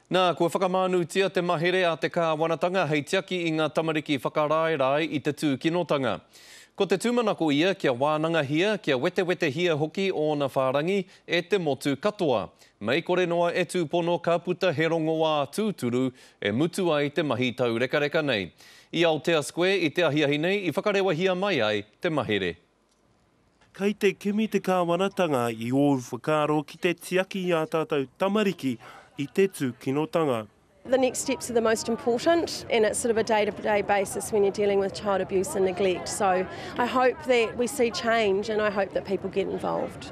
Nā, kua whakamānutia te mahere a te kāwanatanga hei tiaki i ngā tamariki whakaraerai i te tūkinotanga. Ko te tūmanako ia kia wānanga hia, kia wete hia hoki o na whārangi e te motu katoa. Mei kore noa e tūpono ka puta he rongoā tūturu e mutu ai te mahi tau reka nei. I Aotea Square i te ahiahi nei i whakarewa hia mai ai te mahere. Kei te kimi te kāwanatanga i o whakaro ki te tiaki i a tātou tamariki i te tūkinotanga. The next steps are the most important, and it's sort of a day-to-day basis when you're dealing with child abuse and neglect. So I hope that we see change and I hope that people get involved.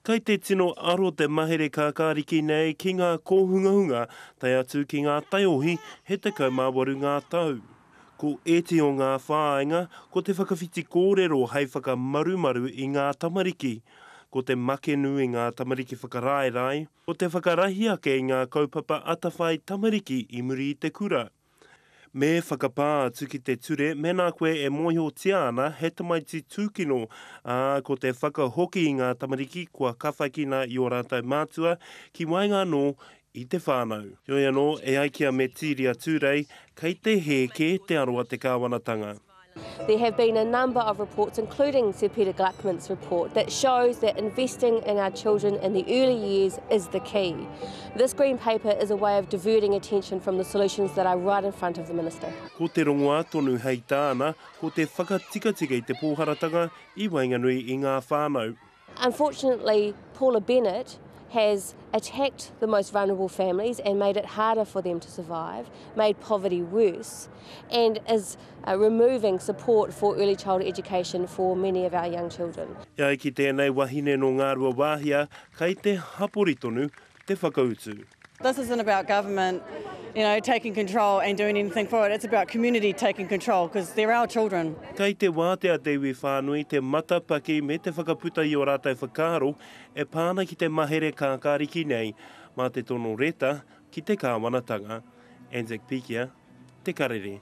Kei te tino aro te mahere kākāriki nei ki ngā kōhungahunga tai atu ki ngā taiohi he te kaumāwaru ngā tau. Ko eti o ngā whāinga, ko te whakawhiti kōrero hei whakamarumaru i ngā tamariki. Ko te make nui ngā tamariki whakaraerai, ko te whakarahi ake i ngā kaupapa atawhai tamariki i muri i te kura. Me whakapā atu ki te ture, mena koe e moho tiana he tamaiti tūkino, ko te whakahoki i ngā tamariki kua kawhakina i o rātou mātua ki wainga no i te whānau. Yoi anō, e ai kia me tīria tūrei, kei te heke te aroa te kāwanatanga. There have been a number of reports, including Sir Peter Gluckman's report, that shows that investing in our children in the early years is the key. This green paper is a way of diverting attention from the solutions that are right in front of the Minister. Ko te rongoā tonu hei tāna, ko te whakatikatika i te pōharatanga i Wainganui i ngā whānau. Unfortunately, Paula Bennett has attacked the most vulnerable families and made it harder for them to survive, made poverty worse, and is removing support for early childhood education for many of our young children. Ia ki tēnei wahine no ngā rua wāhia, kei te hapori tonu te whakautu. This isn't about government, taking control and doing anything for it. It's about community taking control, because they're our children. Kei te wātea te iwi whānui, te matapaki me te whakaputa i o rātai whakaro, e pāna ki te mahere kākāriki nei, mā te tono reta ki te kāwanatanga. Anzac Pikia, Te Karere.